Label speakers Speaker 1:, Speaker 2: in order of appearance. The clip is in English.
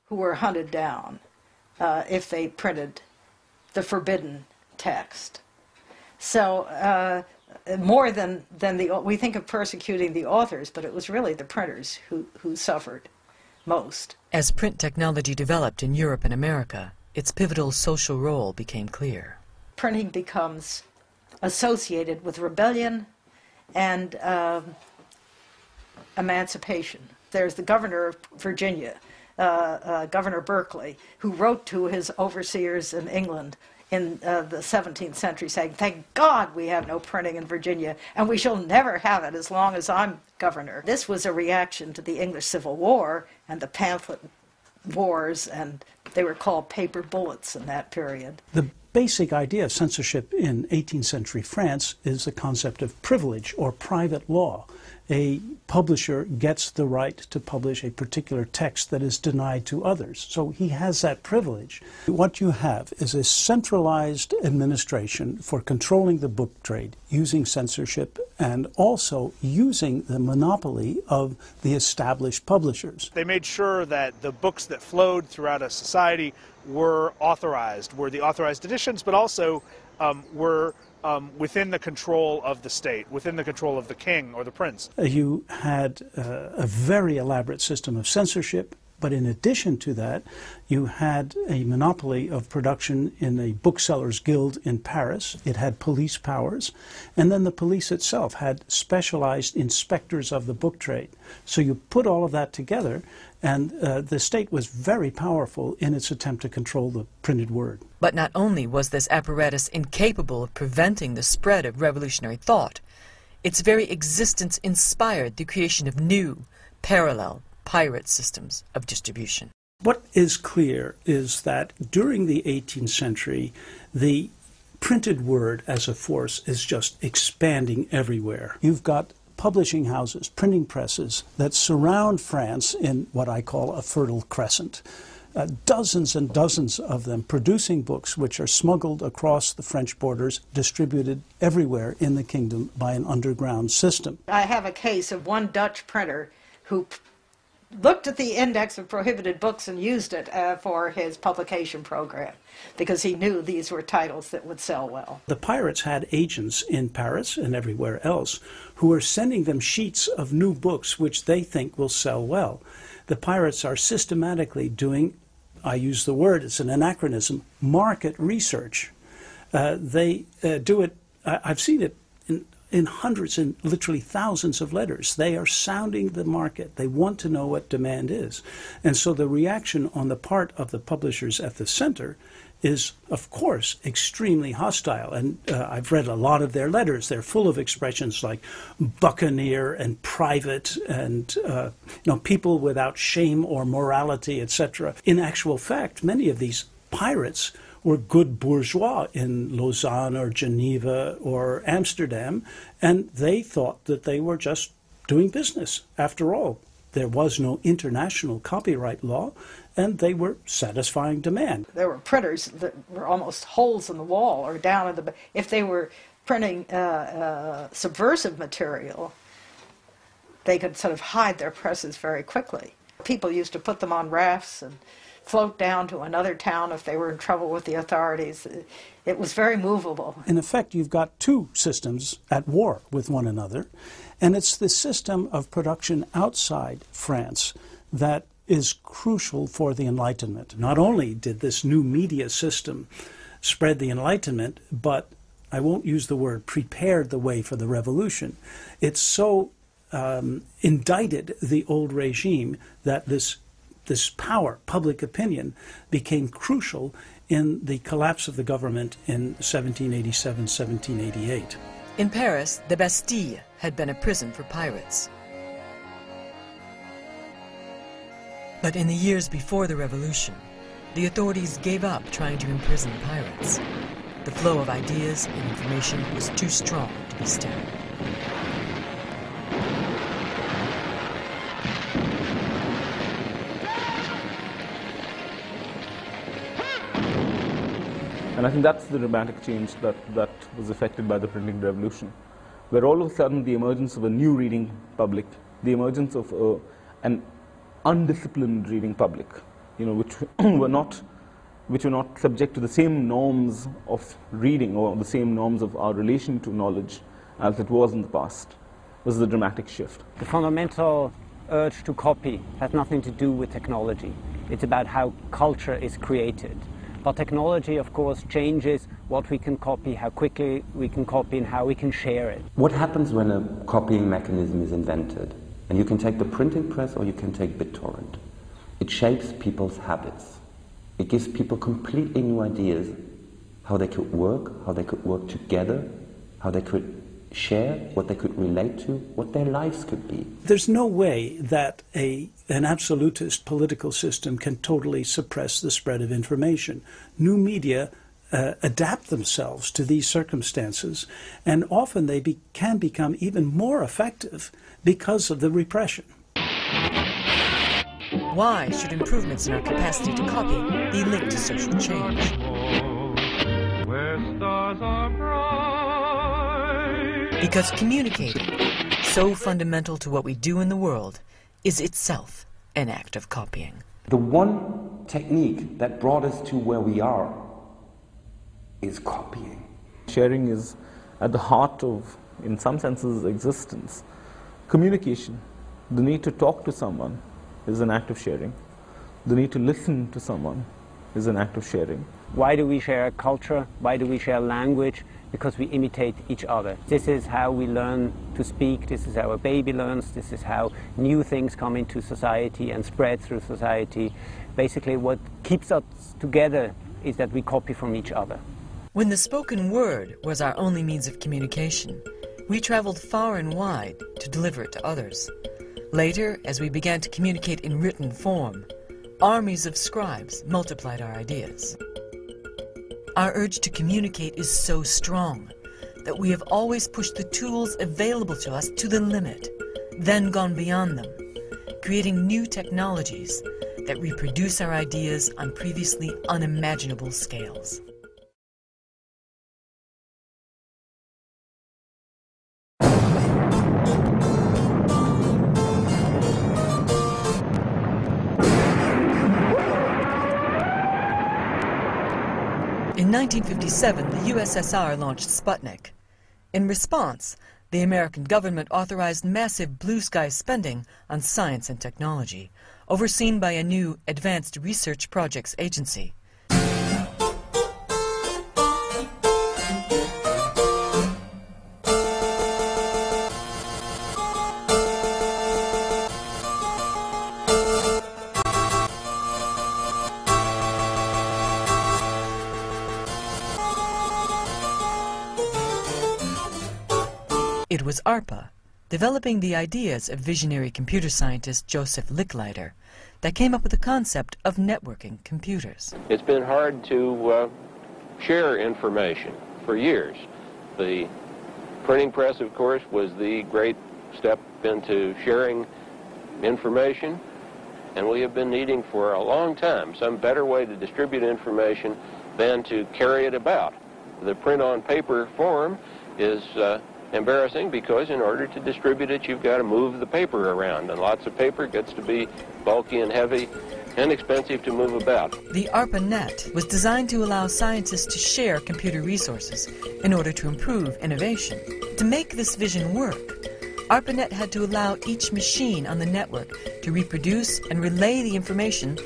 Speaker 1: who were hunted down if they printed the forbidden text. So more than we think of persecuting the authors, but it was really the printers who suffered most.
Speaker 2: As print technology developed in Europe and America, its pivotal social role became clear.
Speaker 1: Printing becomes associated with rebellion and emancipation. There's the governor of Virginia, Governor Berkeley, who wrote to his overseers in England in the 17th century saying, "Thank God we have no printing in Virginia, and we shall never have it as long as I'm governor." This was a reaction to the English Civil War and the pamphlet wars, and they were called paper bullets in that period.
Speaker 3: The basic idea of censorship in 18th century France is the concept of privilege or private law. A publisher gets the right to publish a particular text that is denied to others. So he has that privilege. What you have is a centralized administration for controlling the book trade, using censorship, and also using the monopoly of the established publishers.
Speaker 4: They made sure that the books that flowed throughout a society were the authorized editions, but also were within the control of the state, within the control of the king or the prince.
Speaker 3: You had a very elaborate system of censorship, but in addition to that, you had a monopoly of production in a booksellers' guild in Paris. It had police powers, and then the police itself had specialized inspectors of the book trade. So you put all of that together, and the state was very powerful in its attempt to control the printed word.
Speaker 2: But not only was this apparatus incapable of preventing the spread of revolutionary thought, its very existence inspired the creation of new, parallel, pirate systems of distribution.
Speaker 3: What is clear is that during the 18th century, the printed word as a force is just expanding everywhere. You've got publishing houses, printing presses that surround France in what I call a fertile crescent. Dozens and dozens of them producing books which are smuggled across the French borders, distributed everywhere in the kingdom by an underground system.
Speaker 1: I have a case of one Dutch printer who looked at the index of prohibited books and used it for his publication program because he knew these were titles that would sell well.
Speaker 3: The pirates had agents in Paris and everywhere else who are sending them sheets of new books which they think will sell well. The pirates are systematically doing, I use the word, it's an anachronism, market research. They do it, I've seen it in hundreds and literally thousands of letters. They are sounding the market. They want to know what demand is. And so the reaction on the part of the publishers at the center is, of course, extremely hostile. And I've read a lot of their letters. They're full of expressions like buccaneer and private and people without shame or morality, etc. In actual fact, many of these pirates were good bourgeois in Lausanne or Geneva or Amsterdam, and they thought that they were just doing business. After all, there was no international copyright law, and they were satisfying demand.
Speaker 1: There were printers that were almost holes in the wall or down in the... If they were printing subversive material, they could sort of hide their presses very quickly. People used to put them on rafts and float down to another town if they were in trouble with the authorities. It was very movable.
Speaker 3: In effect, you've got two systems at war with one another, and it's the system of production outside France that is crucial for the Enlightenment. Not only did this new media system spread the Enlightenment, but I won't use the word prepared the way for the revolution. It so indicted the old regime that this power, public opinion, became crucial in the collapse of the government in 1787, 1788.
Speaker 2: In Paris, the Bastille had been a prison for pirates. But in the years before the revolution, the authorities gave up trying to imprison pirates. The flow of ideas and information was too strong to be stemmed.
Speaker 5: And I think that's the dramatic change that was affected by the printing revolution, where all of a sudden the emergence of a new reading public, the emergence of an undisciplined reading public, which which were not subject to the same norms of reading or the same norms of our relation to knowledge as it was in the past. This is a dramatic shift.
Speaker 6: The fundamental urge to copy has nothing to do with technology. It's about how culture is created. But technology, of course, changes what we can copy, how quickly we can copy, and how we can share it.
Speaker 7: What happens when a copying mechanism is invented? And you can take the printing press or you can take BitTorrent. It shapes people's habits. It gives people completely new ideas how they could work together, how they could share, what they could relate to, what their lives could be.
Speaker 3: There's no way that an absolutist political system can totally suppress the spread of information. New media adapt themselves to these circumstances, and often they can become even more effective because of the repression.
Speaker 2: Why should improvements in our capacity to copy be linked to social change? Because communicating, so fundamental to what we do in the world, is itself an act of copying.
Speaker 7: The one technique that brought us to where we are is copying.
Speaker 5: Sharing is at the heart of, in some senses, existence. Communication, the need to talk to someone, is an act of sharing. The need to listen to someone is an act of sharing.
Speaker 6: Why do we share culture? Why do we share language? Because we imitate each other. This is how we learn to speak. This is how a baby learns. This is how new things come into society and spread through society. Basically, what keeps us together is that we copy from each other.
Speaker 2: When the spoken word was our only means of communication, we traveled far and wide to deliver it to others. Later, as we began to communicate in written form, armies of scribes multiplied our ideas. Our urge to communicate is so strong that we have always pushed the tools available to us to the limit, then gone beyond them, creating new technologies that reproduce our ideas on previously unimaginable scales. In 1957, the USSR launched Sputnik. In response, the American government authorized massive blue sky spending on science and technology, overseen by a new Advanced Research Projects Agency. It was ARPA, developing the ideas of visionary computer scientist Joseph Licklider, that came up with the concept of networking computers.
Speaker 8: It's been hard to share information for years. The printing press, of course, was the great step into sharing information, and we have been needing for a long time some better way to distribute information than to carry it about. The print-on-paper form is embarrassing because in order to distribute it, you've got to move the paper around, and lots of paper gets to be bulky and heavy and expensive to move about.
Speaker 2: The ARPANET was designed to allow scientists to share computer resources in order to improve innovation. To make this vision work, ARPANET had to allow each machine on the network to reproduce and relay the information